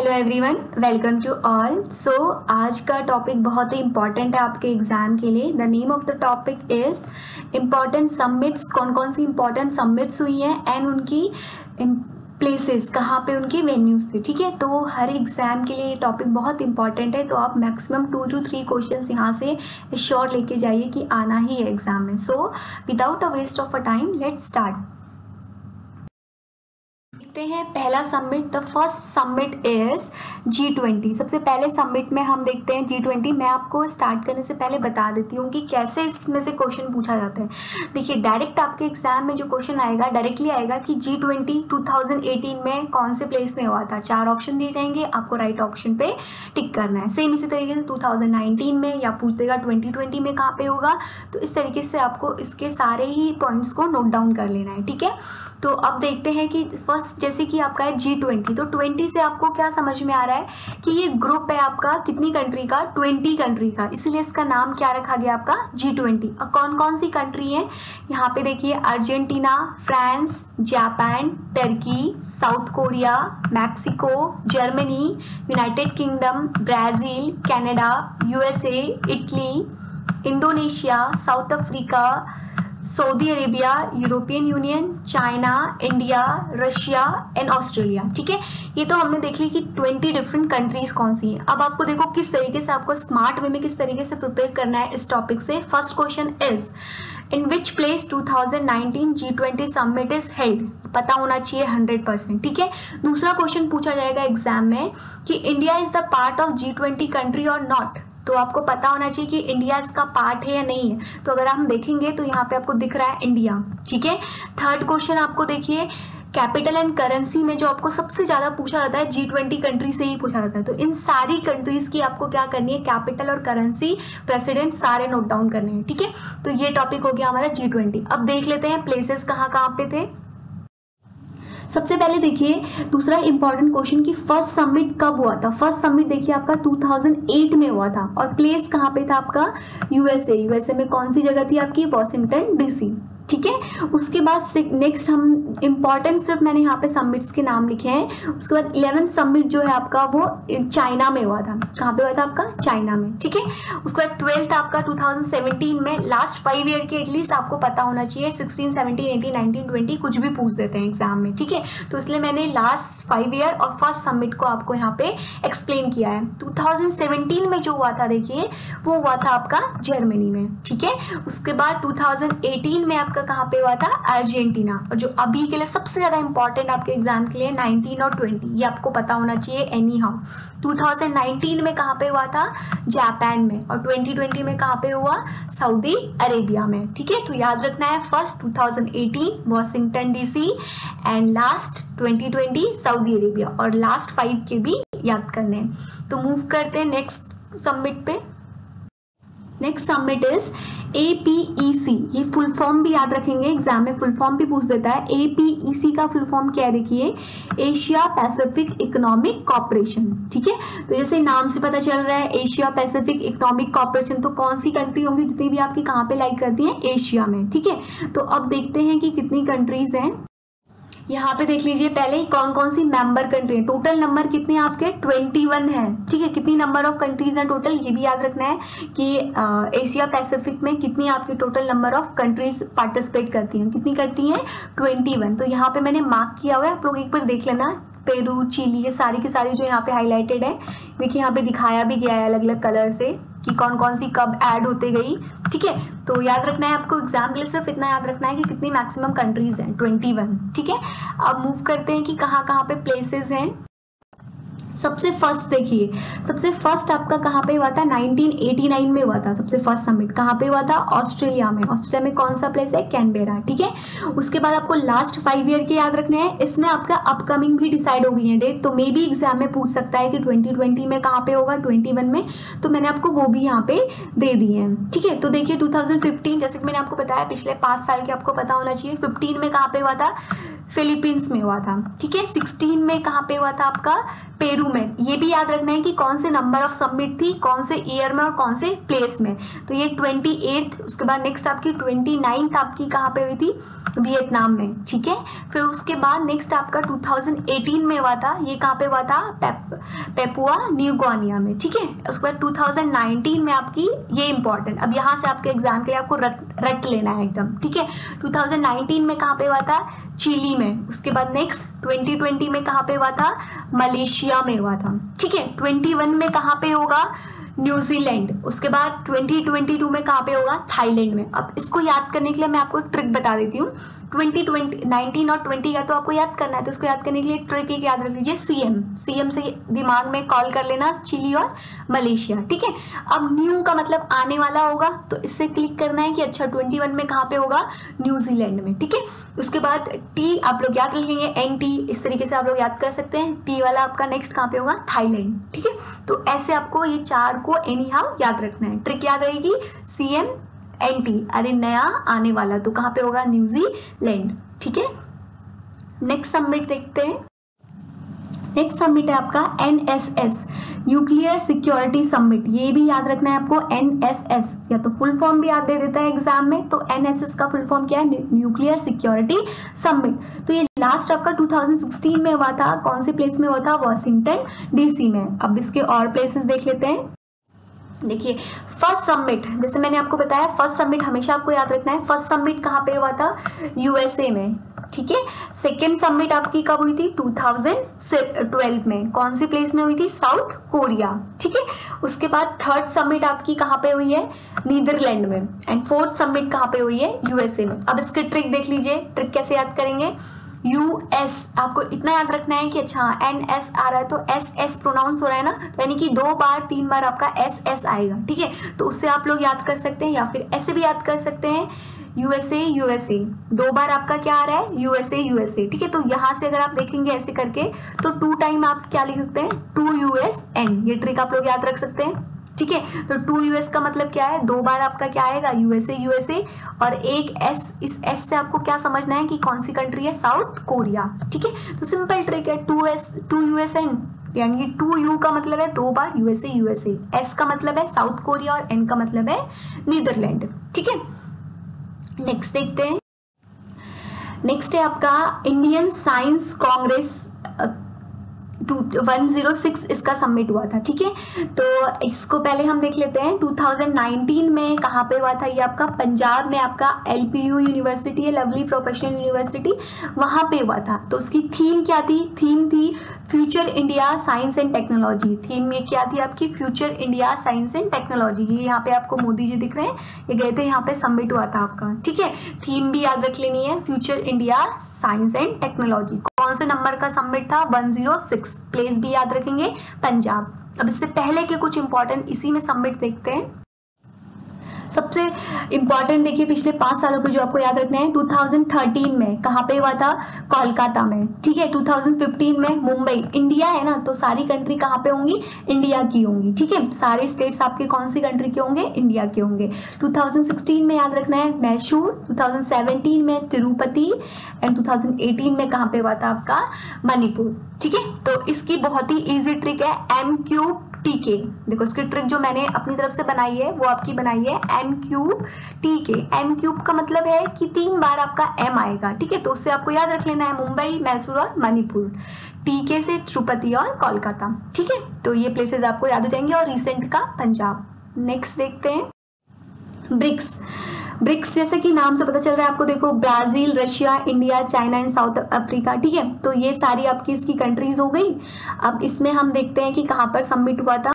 Hello everyone, welcome to all. So आज का topic बहुत ही इंपॉर्टेंट है आपके एग्जाम के लिए। The name of the topic is important summits. कौन कौन सी इंपॉर्टेंट समिट्स हुई हैं एंड उनकी प्लेसेस कहाँ पे उनकी वेन्यूज थे। ठीक है, तो हर एग्जाम के लिए ये टॉपिक बहुत इंपॉर्टेंट है, तो आप मैक्सिमम 2 to 3 क्वेश्चंस यहाँ से श्योर लेके जाइए कि आना ही है एग्जाम में। So without a waste of a time let's start. देखते हैं पहला summit. The first summit is G20। सबसे पहले समिट में हम देखते हैं G20। मैं आपको स्टार्ट करने से पहले बता देती हूँ कि कैसे इसमें से क्वेश्चन पूछा जाता है। देखिए, डायरेक्ट आपके एग्जाम में जो क्वेश्चन आएगा डायरेक्टली आएगा कि G20 2018 में कौन से प्लेस में हुआ था। 4 ऑप्शन दिए जाएंगे, आपको राइट ऑप्शन पे टिक करना है। सेम इसी तरीके से 2019 में या पूछ देगा 2020 में कहाँ पे होगा। तो इस तरीके से आपको इसके सारे ही पॉइंट्स को नोट डाउन कर लेना है। ठीक है, तो अब देखते हैं कि फर्स्ट जैसे कि आपका है G20, तो 20 से आपको क्या समझ में आ रहा है कि ये ग्रुप है आपका कितनी कंट्री का, 20 कंट्री का, इसलिए इसका नाम क्या रखा गया आपका G20। और कौन कौन सी कंट्री है यहाँ पे देखिए, Argentina, France, Japan, Turkey, south Korea, Mexico, Germany, United kingdom, Brazil, Canada, USA, Italy, Indonesia, south Africa, Saudi Arabia, European union, China, India, Russia and Australia. ठीक है, ये तो हमने देख ली कि 20 डिफरेंट कंट्रीज कौन सी हैं। अब आपको देखो किस तरीके से आपको स्मार्ट वे में किस तरीके से प्रिपेयर करना है इस टॉपिक से। First question is in which place 2019 G20 summit is held. पता होना चाहिए 100%। ठीक है, दूसरा क्वेश्चन पूछा जाएगा एग्जाम में कि India is the part of G20 country और नॉट। तो आपको पता होना चाहिए कि इंडिया इसका पार्ट है या नहीं है। तो अगर हम देखेंगे तो यहाँ पे आपको दिख रहा है इंडिया। ठीक है, थर्ड क्वेश्चन आपको देखिए कैपिटल एंड करेंसी में जो आपको सबसे ज्यादा पूछा जाता है G20 कंट्री से ही पूछा जाता है। तो इन सारी कंट्रीज की आपको क्या करनी है, कैपिटल और करेंसी, प्रेसिडेंट सारे नोट डाउन करने हैं। ठीक है, तो ये टॉपिक हो गया हमारा G20। अब देख लेते हैं प्लेसेस कहाँ कहाँ पे थे। सबसे पहले देखिए दूसरा इंपॉर्टेंट क्वेश्चन कि फर्स्ट समिट कब हुआ था। फर्स्ट समिट देखिए आपका 2008 में हुआ था और प्लेस कहाँ पे था आपका, यूएसए में कौन सी जगह थी आपकी, वॉशिंगटन DC। ठीक है, उसके बाद नेक्स्ट हम इंपॉर्टेंट सिर्फ मैंने यहाँ पे समिट्स के नाम लिखे हैं। उसके बाद 11th समिट जो है आपका वो चाइना में हुआ था। कहाँ पे हुआ था आपका, चाइना में। ठीक है, उसके बाद 12th आपका 2017 में। लास्ट 5 ईयर के एटलीस्ट आपको पता होना चाहिए, 16, 17, 18, 19, 20 कुछ भी पूछ देते हैं एग्जाम में। ठीक है, तो इसलिए मैंने लास्ट 5 ईयर और फर्स्ट समिट को आपको यहाँ पे एक्सप्लेन किया है। 2017 में जो हुआ था देखिए वो हुआ था आपका जर्मनी में। ठीक है, उसके बाद 2018 में आपका कहाँ पे हुआ था, अर्जेंटीना। और जो अभी के लिए सबसे ज्यादा इंपॉर्टेंट आपके एग्जाम के लिए 19 और 20 ये आपको पता होना चाहिए एनी हाउ। 2019 में कहाँ पे हुआ था, जापान में। और 2020 में कहाँ पे हुआ, सऊदी अरेबिया में। ठीक है, तो याद रखना है first 2018 Washington DC and last 2020 Saudi Arabia, और लास्ट 5 के भी याद करने हैं। तो मूव करते हैं नेक्स्ट समिट पे। Next summit is APEC। ये फुल फॉर्म भी याद रखेंगे, एग्जाम में फुल फॉर्म भी पूछ देता है। APEC का फुल फॉर्म क्या है देखिए, एशिया पैसिफिक इकोनॉमिक कॉर्पोरेशन। ठीक है, तो जैसे नाम से पता चल रहा है एशिया पैसिफिक इकोनॉमिक कॉर्पोरेशन, तो कौन सी कंट्री होंगी जितनी भी आपकी कहाँ पे लाइक करती हैं, एशिया में। ठीक है, तो अब देखते हैं कि कितनी कंट्रीज हैं। यहाँ पे देख लीजिए पहले ही कौन कौन सी मेंबर कंट्री है। टोटल नंबर कितने आपके 21 है। ठीक है, कितनी नंबर ऑफ कंट्रीज हैं टोटल, ये भी याद रखना है कि एशिया पैसिफिक में कितनी आपकी total number of countries participate करती हैं, कितनी करती हैं 21। तो यहाँ पे मैंने मार्क किया हुआ है, आप लोग एक बार देख लेना। पेरू, चिली, ये सारी की सारी जो यहाँ पे हाईलाइटेड है, देखिए यहाँ पे दिखाया भी गया है अलग अलग कलर से कि कौन कौन सी कब ऐड होते गई। ठीक है, तो याद रखना है आपको एग्जाम के लिए सिर्फ इतना याद रखना है कि कितनी मैक्सिमम कंट्रीज हैं, 21। ठीक है, अब मूव करते हैं कि कहाँ कहाँ पे प्लेसेस हैं। सबसे फर्स्ट देखिए, सबसे फर्स्ट आपका कहाँ पे हुआ था, 1989 में हुआ था सबसे फर्स्ट समिट। कहाँ पे हुआ था, ऑस्ट्रेलिया में। ऑस्ट्रेलिया में कौन सा प्लेस है, कैनबेरा। ठीक है, उसके बाद आपको लास्ट 5 ईयर के याद रखने हैं। इसमें आपका अपकमिंग भी डिसाइड हो गई है डेट, तो मे भी एग्जाम में पूछ सकता है कि 2020 में कहाँ पे होगा, 21 में। तो मैंने आपको वो भी यहाँ पे दे दिए हैं। ठीक है, तो देखिए 2015 जैसे कि मैंने आपको बताया पिछले 5 साल के आपको पता होना चाहिए। 15 में कहाँ पे हुआ था, फिलीपींस में हुआ था। ठीक है, 16 में कहाँ पे हुआ था आपका, पेरू में। ये भी याद रखना है कि कौन से नंबर ऑफ सबमिट थी, कौन से ईयर में और कौन से प्लेस में। तो ये 28, उसके बाद नेक्स्ट आपकी 29 आपकी कहाँ पे हुई थी, वियतनाम में, ठीक है। फिर उसके बाद नेक्स्ट आपका 2018 में हुआ था, ये कहाँ पे हुआ था, पेपुआ न्यू गिनिया में, ठीक है। उसके बाद 2019 में आपकी, ये इंपॉर्टेंट, अब यहाँ से आपके एग्जाम के लिए आपको रट लेना है एकदम, ठीक है। 2019 में कहाँ पे हुआ था, चिली में। उसके बाद नेक्स्ट 2020 में कहाँ पे हुआ था, मलेशिया में हुआ था, ठीक है। 21 में कहाँ पे होगा, न्यूजीलैंड। उसके बाद 2022 में कहाँ पे होगा, थाईलैंड में। अब इसको याद करने के लिए मैं आपको एक ट्रिक बता देती हूँ। 19 और 20 का तो आपको याद करना है, तो इसको याद करने के लिए एक ट्रिक एक याद रख लीजिए, सीएम से दिमाग में कॉल कर लेना चिली और मलेशिया, ठीक है। अब न्यू का मतलब आने वाला होगा, तो इससे क्लिक करना है कि अच्छा 21 में कहाँ पे होगा, न्यूजीलैंड में, ठीक है। उसके बाद टी आप लोग याद रखेंगे, NT, इस तरीके से आप लोग याद कर सकते हैं। टी वाला आपका नेक्स्ट कहाँ पे होगा, थाईलैंड, ठीक है। तो ऐसे आपको ये 4 को एनी हाउ याद रखना है। ट्रिक याद रहेगी, CM NT, अरे नया आने वाला, तो कहाँ पे होगा, न्यूजीलैंड, ठीक है। नेक्स्ट सबमिट देखते हैं। नेक्स्ट सबमिट है आपका NSS, न्यूक्लियर सिक्योरिटी समिट। ये भी याद रखना है आपको, NSS या तो फुल फॉर्म भी याद दे देता है एग्जाम में, तो NSS का फुल फॉर्म क्या है, न्यूक्लियर सिक्योरिटी समिट। तो ये लास्ट आपका 2016 में हुआ था, कौन सी प्लेस में हुआ था, वॉशिंगटन DC में। अब इसके और प्लेसेस देख लेते हैं। देखिए फर्स्ट सबमिट, जैसे मैंने आपको बताया फर्स्ट सबमिट हमेशा आपको याद रखना है। फर्स्ट सबमिट कहाँ पे हुआ था, USA में, ठीक है। सेकेंड सबमिट आपकी कब हुई थी, 2012 में, कौन सी प्लेस में हुई थी, साउथ कोरिया, ठीक है। उसके बाद थर्ड सबमिट आपकी कहाँ पे हुई है, नीदरलैंड में। एंड फोर्थ सबमिट कहाँ पे हुई है, USA में। अब इसके ट्रिक देख लीजिए, ट्रिक कैसे याद करेंगे, US आपको इतना याद रखना है कि अच्छा NS आ रहा है तो SS प्रोनाउंस हो रहा है ना, तो यानी कि 2 बार 3 बार आपका SS आएगा, ठीक है। तो उससे आप लोग याद कर सकते हैं, या फिर ऐसे भी याद कर सकते हैं, USA 2 बार आपका क्या आ रहा है, USA, ठीक है। तो यहाँ से अगर आप देखेंगे ऐसे करके, तो 2 टाइम आप क्या लिख सकते हैं, 2USN, ये ट्रिक आप लोग याद रख सकते हैं, ठीक है। तो 2US का मतलब क्या है, 2 बार आपका क्या आएगा, USA, और एक S, इस S से आपको क्या समझना है कि कौन सी कंट्री है, साउथ कोरिया, ठीक है। तो सिंपल ट्रिक है, 2USN, यानी 2U का मतलब है 2 बार USA, S का मतलब है साउथ कोरिया और N का मतलब है नीदरलैंड, ठीक है। नेक्स्ट देखते हैं। नेक्स्ट है आपका इंडियन साइंस कांग्रेस 106, इसका सबमिट हुआ था, ठीक है। तो इसको पहले हम देख लेते हैं। 2019 में कहाँ पे हुआ था, ये आपका पंजाब में आपका LPU यूनिवर्सिटी है, लवली प्रोफेशनल यूनिवर्सिटी, वहाँ पे हुआ था। तो उसकी थीम क्या थी, थीम थी future India science and technology. Theme में क्या थी आपकी, future India science and technology. ये यहाँ पे आपको मोदी जी दिख रहे हैं, ये गए थे यहाँ पे, सबमिट हुआ था आपका, ठीक है। थीम भी याद रख लेनी है, future India science and technology. कौन से नंबर का सबमिट था, 106। प्लेस भी याद रखेंगे, पंजाब। अब इससे पहले के कुछ इंपॉर्टेंट इसी में सबमिट देखते हैं। सबसे इंपॉर्टेंट देखिए पिछले 5 सालों को जो आपको याद रखना है, 2013 में कहाँ पे हुआ था, कोलकाता में, ठीक है। 2015 में मुंबई, इंडिया है ना, तो सारी कंट्री कहाँ पे होंगी, इंडिया की होंगी, ठीक है। सारे स्टेट्स आपके कौन सी कंट्री के होंगे, इंडिया के होंगे। 2016 में याद रखना है मैसूर, 2017 में तिरुपति, एंड 2018 में कहाँ पे हुआ था आपका, मणिपुर, ठीक है। तो इसकी बहुत ही इजी ट्रिक है, MQTK। देखो इसकी ट्रिक जो मैंने अपनी तरफ से बनाई है वो आपकी बनाई है MQTK। MQ का मतलब है कि 3 बार आपका M आएगा, ठीक है। तो उससे आपको याद रख लेना है मुंबई, मैसूर और मणिपुर। TK से तिरुपति और कोलकाता, ठीक है। तो ये प्लेसेस आपको याद हो जाएंगे, और रिसेंट का पंजाब। नेक्स्ट देखते हैं ब्रिक्स जैसे कि नाम से पता चल रहा है आपको, देखो Brazil, Russia, India, China and south Africa, ठीक है। तो ये सारी आपकी इसकी कंट्रीज हो गई। अब इसमें हम देखते हैं कि कहाँ पर सबमिट हुआ था।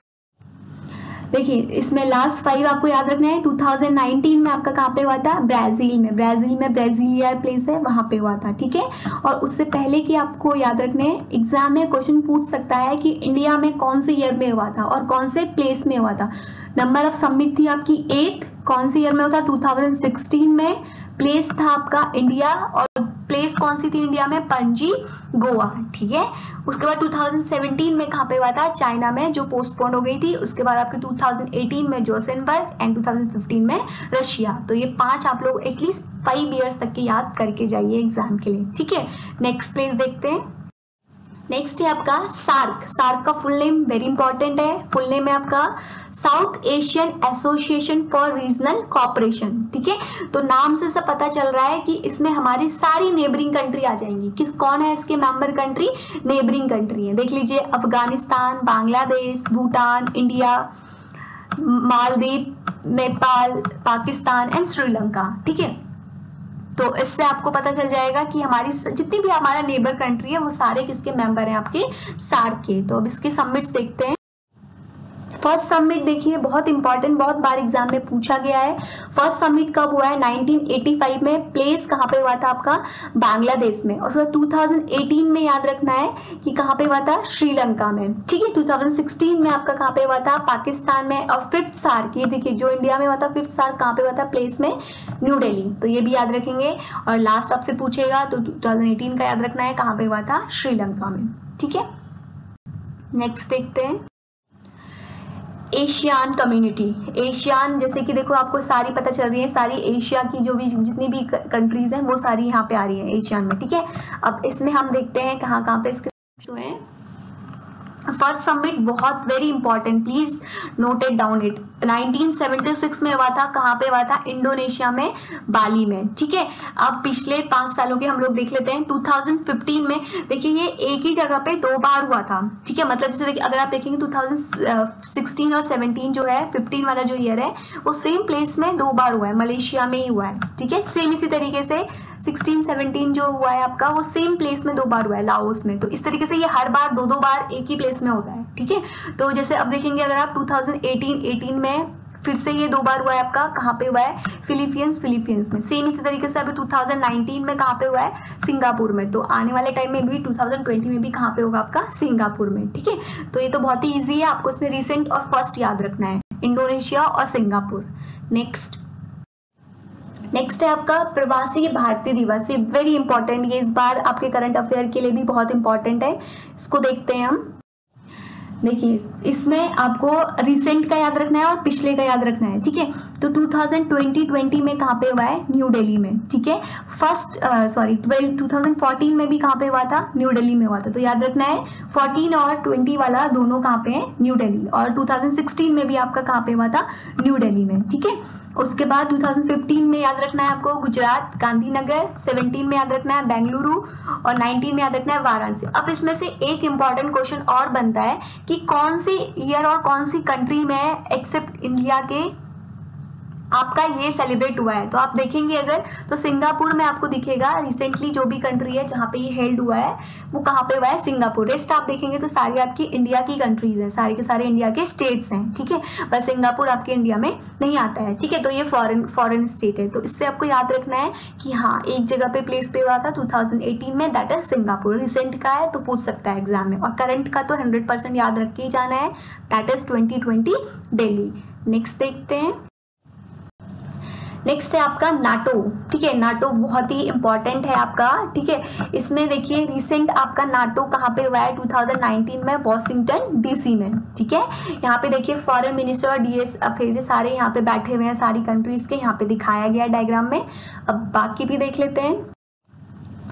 देखिए इसमें लास्ट 5 आपको याद रखना है। 2019 में आपका कहाँ पे हुआ था, ब्राजील में ब्राजीलिया प्लेस है, वहां पे हुआ था, ठीक है। और उससे पहले कि आपको याद रखने, एग्जाम में क्वेश्चन पूछ सकता है कि इंडिया में कौन से ईयर में हुआ था और कौन से प्लेस में हुआ था। नंबर ऑफ सबमिट थी आपकी 8, कौन से ईयर में होता, 2016 में। प्लेस था आपका इंडिया, और प्लेस कौन सी थी इंडिया में, पणजी, गोवा, ठीक है। उसके बाद 2017 में कहाँ पे हुआ था, चाइना में, जो पोस्टपोन हो गई थी। उसके बाद आपके 2018 में जोसेनबर्ग, एंड 2015 में रशिया। तो ये 5 आप लोग एटलीस्ट 5 ईयर्स तक के याद करके जाइए एग्जाम के लिए, ठीक है। नेक्स्ट प्लेस देखते हैं। नेक्स्ट है आपका सार्क। सार्क का फुल नेम वेरी इंपॉर्टेंट है, फुल नेम है आपका South Asian Association for Regional Cooperation. ठीक है, तो नाम से सब पता चल रहा है कि इसमें हमारी सारी नेबरिंग कंट्री आ जाएंगी। किस कौन है इसके मेंबर कंट्री? नेबरिंग कंट्री है, देख लीजिए अफगानिस्तान, बांग्लादेश, भूटान, इंडिया, मालदीव, नेपाल, पाकिस्तान एंड श्रीलंका। ठीक है, तो इससे आपको पता चल जाएगा कि हमारी जितनी भी हमारा नेबर कंट्री है वो सारे किसके मेंबर हैं? आपके सार्क के। तो अब इसके समिट्स देखते हैं। फर्स्ट समिट देखिए बहुत इंपॉर्टेंट, बहुत बार एग्जाम में पूछा गया है। फर्स्ट समिट कब हुआ है? 1985 में। प्लेस कहाँ पे हुआ था? आपका बांग्लादेश में। और 2018 में याद रखना है कि कहाँ पे हुआ था? श्रीलंका में। ठीक है, 2016 में आपका कहाँ पे हुआ था? पाकिस्तान में। और फिफ्थ सार्क, ये देखिए जो इंडिया में हुआ था फिफ्थ सार्क कहाँ पे हुआ था? प्लेस में न्यू दिल्ली। तो ये भी याद रखेंगे। और लास्ट आपसे पूछेगा तो 2018 का याद रखना है, कहाँ पे हुआ था? श्रीलंका में। ठीक है, नेक्स्ट देखते हैं एशियान कम्युनिटी। एशियान जैसे कि देखो आपको सारी पता चल रही है, सारी एशिया की जो भी जितनी भी कंट्रीज हैं वो सारी यहाँ पे आ रही है एशियान में। ठीक है, अब इसमें हम देखते हैं कहाँ कहाँ पे इसके हुए हैं। फर्स्ट समिट बहुत very important, please note it down it. 1976 में हुआ था, कहाँ पे हुआ था? इंडोनेशिया में, बाली में। ठीक है, अब पिछले 5 सालों के हम लोग देख लेते हैं। 2015 में देखिए ये एक ही जगह पे 2 बार हुआ था। ठीक है, मतलब जैसे देखिए अगर आप देखेंगे 2016 और 17 जो है, 15 वाला जो ईयर है वो सेम प्लेस में 2 बार हुआ है, मलेशिया में ही हुआ है। ठीक है, सेम इसी तरीके से 16-17 जो हुआ है आपका वो सेम प्लेस में 2 बार हुआ है, लाओस में। तो इस तरीके से ये हर बार 2-2 बार एक ही प्लेस में होता है। ठीक है, तो जैसे अब देखेंगे अगर आप 2018 में फिर से ये 2 बार हुआ है आपका, कहाँ पे हुआ है? फिलीपींस में। सेम इसी तरीके से अभी 2019 में कहाँ पे हुआ है? सिंगापुर में। तो आने वाले टाइम में भी 2020 में भी कहाँ पे होगा आपका? सिंगापुर में। ठीक है, तो ये तो बहुत ही ईजी है, आपको इसमें रिसेंट और फर्स्ट याद रखना है, इंडोनेशिया और सिंगापुर। नेक्स्ट है आपका प्रवासी भारतीय दिवस। ये वेरी इंपॉर्टेंट, ये इस बार आपके करंट अफेयर के लिए भी बहुत इंपॉर्टेंट है। इसको देखते हैं हम। देखिए इसमें आपको रिसेंट का याद रखना है और पिछले का याद रखना है। ठीक है, तो 2020 में कहाँ पे हुआ है? न्यू दिल्ली में। ठीक है, 2014 में भी कहाँ पे हुआ था? न्यू दिल्ली में हुआ था। तो याद रखना है 14 और 20 वाला दोनों कहाँ पे है? न्यू दिल्ली। और 2016 में भी आपका कहाँ पे हुआ था? न्यू दिल्ली में। ठीक है, उसके बाद 2015 में याद रखना है आपको गुजरात, गांधीनगर। 17 में याद रखना है बेंगलुरु और 19 में याद रखना है वाराणसी। अब इसमें से एक इंपॉर्टेंट क्वेश्चन और बनता है कि कौन सी ईयर और कौन सी कंट्री में एक्सेप्ट इंडिया के आपका ये सेलिब्रेट हुआ है। तो आप देखेंगे अगर तो सिंगापुर में आपको दिखेगा रिसेंटली जो भी कंट्री है जहाँ पे ये हेल्ड हुआ है वो कहाँ पे हुआ है? सिंगापुर। रेस्ट आप देखेंगे तो सारी आपकी इंडिया की कंट्रीज हैं, सारे के सारे इंडिया के स्टेट्स हैं। ठीक है, पर सिंगापुर आपके इंडिया में नहीं आता है। ठीक है, तो ये फॉरेन स्टेट है। तो इससे आपको याद रखना है कि हाँ एक जगह पे प्लेस पे हुआ था 2018 में, दैट इज सिंगापुर। रिसेंट का है तो पूछ सकता है एग्जाम में, और करंट का तो 100% याद रख के ही जाना है, दैट इज 2020 दिल्ली। नेक्स्ट देखते हैं। नेक्स्ट है आपका नाटो। ठीक है, नाटो बहुत ही इंपॉर्टेंट है आपका। ठीक है, इसमें देखिए रिसेंट आपका नाटो कहाँ पे हुआ है? 2019 में वॉशिंगटन डीसी में। ठीक है, यहाँ पे देखिए फॉरेन मिनिस्टर और डीएस अफेयर्स सारे यहाँ पे बैठे हुए हैं, सारी कंट्रीज के यहाँ पे दिखाया गया डायग्राम में। अब बाकी भी देख लेते हैं।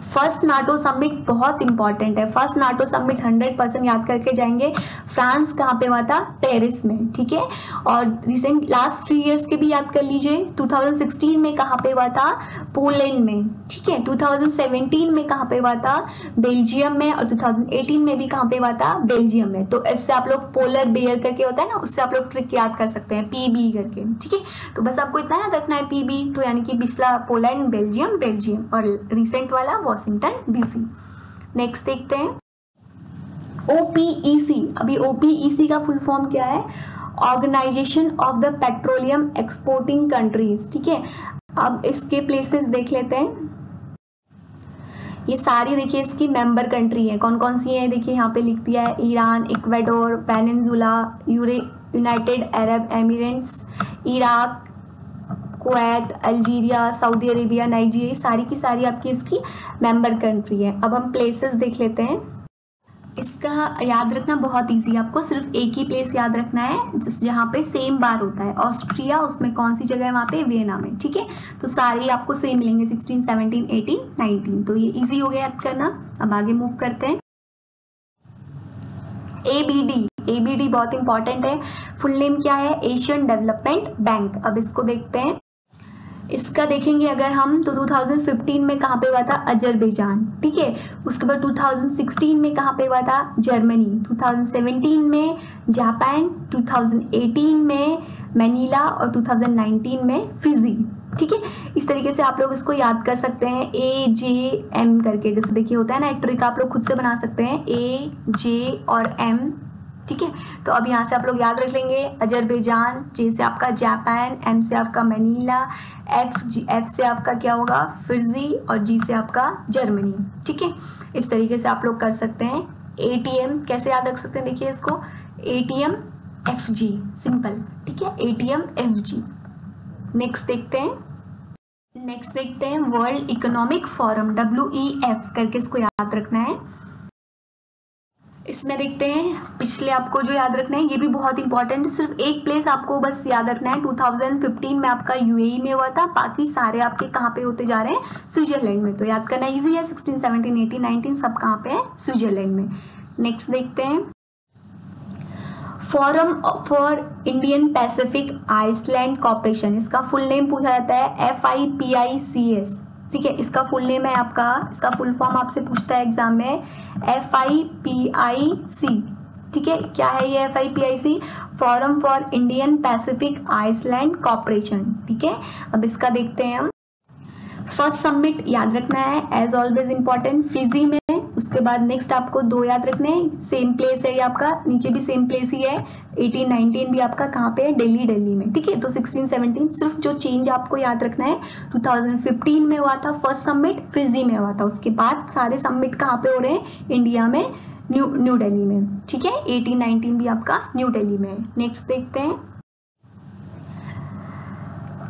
फर्स्ट नाटो समिट बहुत इंपॉर्टेंट है। फर्स्ट नाटो समिट 100% याद करके जाएंगे। फ्रांस कहाँ पे हुआ था? पेरिस में। ठीक है, और रिसेंट लास्ट 3 इयर्स के भी याद कर लीजिए। 2016 में कहाँ पे हुआ था? पोलैंड में। ठीक है, 2017 में कहाँ पे हुआ था? बेल्जियम में। और 2018 में भी कहाँ पे हुआ था? बेल्जियम में। तो इससे आप लोग पोलर बेयर करके होता है ना, उससे आप लोग ट्रिक याद कर सकते हैं, पीबी करके। ठीक है, तो बस आपको इतना याद रखना है पीबी, तो यानी कि पिछला पोलैंड, बेल्जियम और रिसेंट वाला वॉशिंगटन डीसी। नेक्स्ट देखते हैं ओपीईसी। अभी ओपीईसी का फुल फॉर्म क्या है? Organization of the Petroleum Exporting Countries. ठीक है, अब इसके प्लेसेस देख लेते हैं। ये सारी देखिए इसकी मेंबर कंट्री है, कौन कौन सी है देखिए यहाँ पे लिख दिया है। Iran, Ecuador, peninsula, United Arab Emirates, Iraq, Kuwait, Algeria, Saudi Arabia, Nigeria, सारी की सारी आपकी इसकी मेंबर कंट्री है। अब हम प्लेसेस देख लेते हैं। इसका याद रखना बहुत इजी है, आपको सिर्फ एक ही प्लेस याद रखना है जहाँ पे सेम बार होता है। ऑस्ट्रिया, उसमें कौन सी जगह है? वहाँ पे वियना में। ठीक है, तो सारे आपको सेम मिलेंगे 16, 17, 18, 19। तो ये इजी हो गया याद करना। अब आगे मूव करते हैं। ABD बहुत इंपॉर्टेंट है, फुल नेम क्या है, एशियन डेवलपमेंट बैंक। अब इसको देखते हैं, इसका देखेंगे अगर हम तो 2015 में कहाँ पे हुआ था, अजरबैजान, ठीक है। उसके बाद 2016 में कहाँ पे हुआ था, जर्मनी, 2017 में जापान, 2018 में मैनीला और 2019 में फिजी, ठीक है। इस तरीके से आप लोग इसको याद कर सकते हैं, AJM करके, जैसे देखिए होता है ना, एक ट्रिक आप लोग खुद से बना सकते हैं, AJ और M, ठीक है। तो अब यहाँ से आप लोग याद रख लेंगे, अजरबैजान, J से आपका जापान, M से आपका मैनीला, F से आपका क्या होगा, फिजी, और G से आपका जर्मनी, ठीक है। इस तरीके से आप लोग कर सकते हैं। ATM कैसे याद रख सकते हैं, देखिए इसको, ATM FG, सिंपल, ठीक है, ATM FG। नेक्स्ट देखते हैं वर्ल्ड इकोनॉमिक फोरम, WEF करके इसको याद रखना है। इसमें देखते हैं, पिछले आपको जो याद रखना है, ये भी बहुत इंपॉर्टेंट है, सिर्फ एक प्लेस आपको बस याद रखना है, 2015 में आपका UAE में हुआ था, बाकी सारे आपके कहाँ पे होते जा रहे हैं, स्विट्जरलैंड में। तो याद करना इजी है, 16, 17, 18, 19 सब कहाँ पे है, स्विट्जरलैंड में। नेक्स्ट देखते हैं, Forum for Indian Pacific Island Corporation, इसका फुल नेम पूछा जाता है, FIPICS, ठीक है। इसका फुल नेम है आपका, इसका फुल फॉर्म आपसे पूछता है एग्जाम में, FIPIC, ठीक है। क्या है ये FIPIC, Forum for Indian Pacific Island Corporation, ठीक है। अब इसका देखते हैं हम, फर्स्ट समिट याद रखना है, एज ऑलवेज इंपॉर्टेंट, फिजी में। उसके बाद नेक्स्ट आपको 2 याद रखने हैं, सेम प्लेस है ये आपका, नीचे भी सेम प्लेस ही है, 18, 19 भी आपका कहाँ पे है, दिल्ली में, ठीक है। तो 16, 17 सिर्फ जो चेंज आपको याद रखना है, 2015 में हुआ था फर्स्ट समिट, फिजी में हुआ था। उसके बाद सारे समिट कहाँ पे हो रहे हैं, इंडिया में, न्यू दिल्ली में, ठीक है। 18, 19 भी आपका न्यू दिल्ली में है। नेक्स्ट देखते हैं,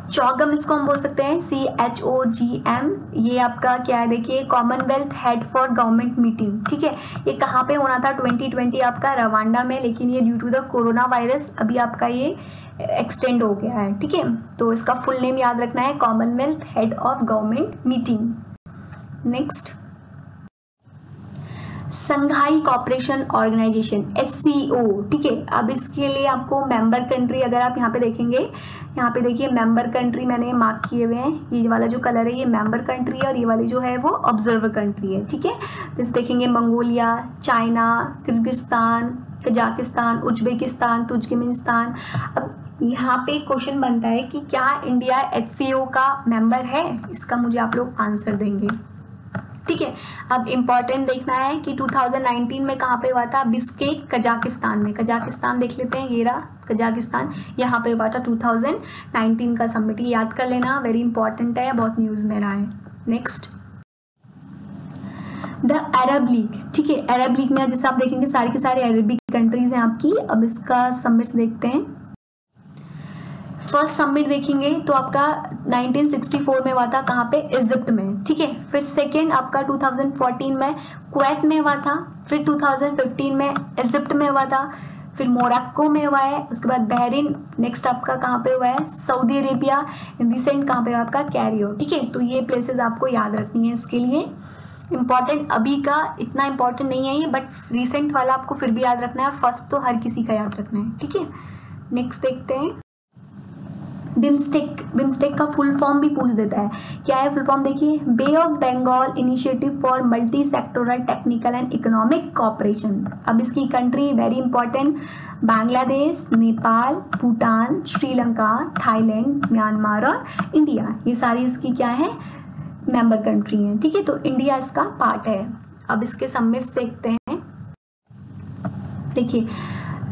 चौगम इसको हम बोल सकते हैं, CHOGM, ये आपका क्या है, देखिए, Commonwealth head for government meeting, ठीक है। ये कहाँ पे होना था, 2020 आपका रवांडा में, लेकिन ये due to the corona virus अभी आपका ये एक्सटेंड हो गया है, ठीक है। तो इसका फुल नेम याद रखना है, Commonwealth Head of Government Meeting. Next, Shanghai Cooperation Organization, SCO, ठीक है। अब इसके लिए आपको मेंबर कंट्री, अगर आप यहाँ पे देखेंगे, यहाँ पे देखिए मेंबर कंट्री मैंने मार्क किए हुए हैं, ये वाला जो कलर है ये मेंबर कंट्री है, और ये वाली जो है वो ऑब्जर्वर कंट्री है, ठीक है। जैसे देखेंगे Mongolia, China, Kyrgyzstan, Kazakhstan, Uzbekistan, Turkmenistan. अब यहाँ पे क्वेश्चन बनता है कि क्या इंडिया HCO का मेंबर है, इसका मुझे आप लोग आंसर देंगे, ठीक है। अब इम्पोर्टेंट देखना है कि 2019 में कहाँ पे हुआ था, बिस्केक, कजाकिस्तान में। कजाकिस्तान देख लेते हैं, ये रहा कजाकिस्तान, यहाँ पे हुआ था 2019 का समिट, ये याद कर लेना, वेरी इंपॉर्टेंट है, बहुत न्यूज में रहा है। नेक्स्ट, द अरब लीग, ठीक है। अरब लीग में जैसे आप देखेंगे सारे के सारे अरबिक कंट्रीज हैं आपकी। अब इसका समिट्स देखते हैं, फर्स्ट समिट देखेंगे तो आपका 1964 में हुआ था, कहाँ पे, इजिप्ट में, ठीक है। फिर सेकेंड आपका 2014 में कुवैत में हुआ था, फिर 2015 में इजिप्ट में हुआ था, फिर मोरक्को में हुआ है, उसके बाद बहरीन, नेक्स्ट आपका कहाँ पे हुआ है, सऊदी अरेबिया, रिसेंट कहाँ पे हुआ आपका, कैरियो, ठीक है। तो ये प्लेसेस आपको याद रखनी है, इसके लिए इंपॉर्टेंट, अभी का इतना इंपॉर्टेंट नहीं है ये, बट रिसेंट वाला आपको फिर भी याद रखना है, और फर्स्ट तो हर किसी का याद रखना है, ठीक है। नेक्स्ट देखते हैं, बिम्स्टेक का फुल फॉर्म भी पूछ देता है, क्या है फुल फॉर्म, देखिए, bay of Bengal initiative for multi sectoral technical and economic cooperation. अब इसकी country very important, Bangladesh, Nepal, Bhutan, Sri Lanka, Thailand, Myanmar और इंडिया, ये सारी इसकी क्या है, मेंबर कंट्री हैं, ठीक है। तो इंडिया इसका पार्ट है। अब इसके समिट्स देखते हैं, देखिए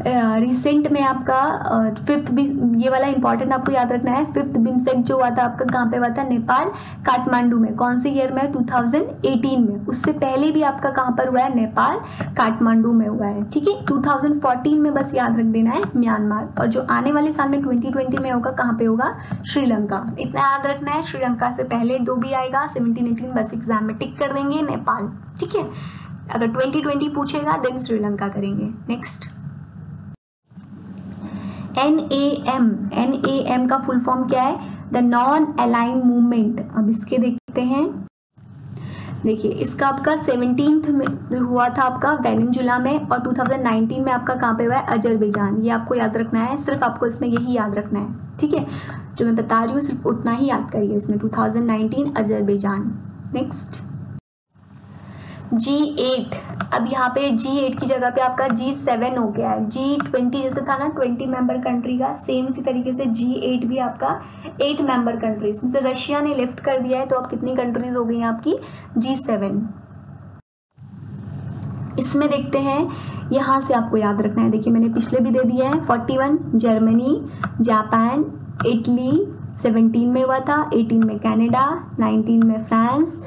रिसेंट में आपका फिफ्थ, ये वाला इंपॉर्टेंट आपको याद रखना है, फिफ्थ बिम्स्टेक जो हुआ था आपका कहाँ पे हुआ था, नेपाल, काठमांडू में, कौन से ईयर में, 2018 में। उससे पहले भी आपका कहाँ पर हुआ है, नेपाल, काठमांडू में हुआ है, ठीक है। 2014 में बस याद रख देना है, म्यांमार, और जो आने वाले साल में 2020 में होगा, कहाँ पे होगा, श्रीलंका। इतना याद रखना है, श्रीलंका से पहले जो भी आएगा 17, 18 बस एग्जाम में टिक कर देंगे, नेपाल, ठीक है। अगर 2020 पूछेगा देन श्रीलंका करेंगे। नेक्स्ट, NAM का फुल फॉर्म क्या है, द नॉन अलाइन मूवमेंट। अब इसके देखते हैं, देखिए इसका आपका 17th में हुआ था आपका वेनेजुला में, और 2019 में आपका कहाँ पे हुआ है, अजरबैजान। ये आपको याद रखना है, सिर्फ आपको इसमें यही याद रखना है, ठीक है। जो मैं बता रही हूँ सिर्फ उतना ही याद करिए इसमें, 2019 अजरबैजान। नेक्स्ट G8, अब यहाँ पे G8 की जगह पे आपका G7 हो गया है। G20 जैसे था ना 20 मेंबर कंट्री का, सेम इसी तरीके से G8 भी आपका 8 मेंबर कंट्रीज में से रशिया ने लिफ्ट कर दिया है, तो अब कितनी कंट्रीज हो गई हैं आपकी, G7। इसमें देखते हैं, यहाँ से आपको याद रखना है, देखिए मैंने पिछले भी दे दिया है। 41 जर्मनी, जापान, इटली 17 में हुआ था, 18 में कनाडा, 19 में फ्रांस,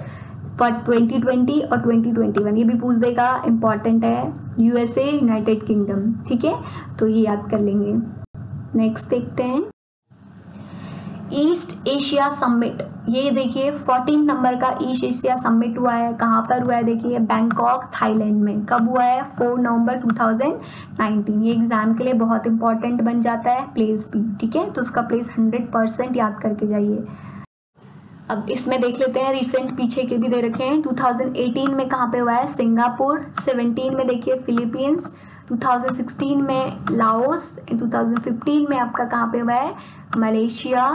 फॉर 2020 और 2021 ये भी पूछ देगा, इंपॉर्टेंट है। यूएसए, यूनाइटेड किंगडम, ठीक है, तो ये याद कर लेंगे। नेक्स्ट देखते हैं ईस्ट एशिया समिट। ये देखिए 14 नंबर का ईस्ट एशिया समिट हुआ है, कहाँ पर हुआ है, देखिए बैंकॉक थाईलैंड में। कब हुआ है, 4 नवंबर 2019। ये एग्जाम के लिए बहुत इंपॉर्टेंट बन जाता है, प्लेस भी, ठीक है, तो उसका प्लेस 100% याद करके जाइए। अब इसमें देख लेते हैं, रिसेंट पीछे के भी दे रखे हैं। 2018 में कहाँ पे हुआ है, सिंगापुर। 17 में देखिए फिलीपींस, 2016 में लाओस, 2015 में आपका कहाँ पे हुआ है, मलेशिया,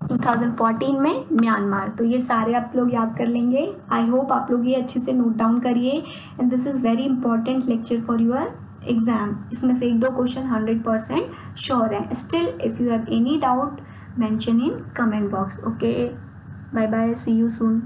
2014 में म्यांमार। तो ये सारे आप लोग याद कर लेंगे। आई होप आप लोग ये अच्छे से नोट डाउन करिए, and this is very important lecture for your exam. इसमें से 1-2 क्वेश्चन 100% श्योर है। Still if you have any doubt mention in comment box. Okay, bye bye, see you soon.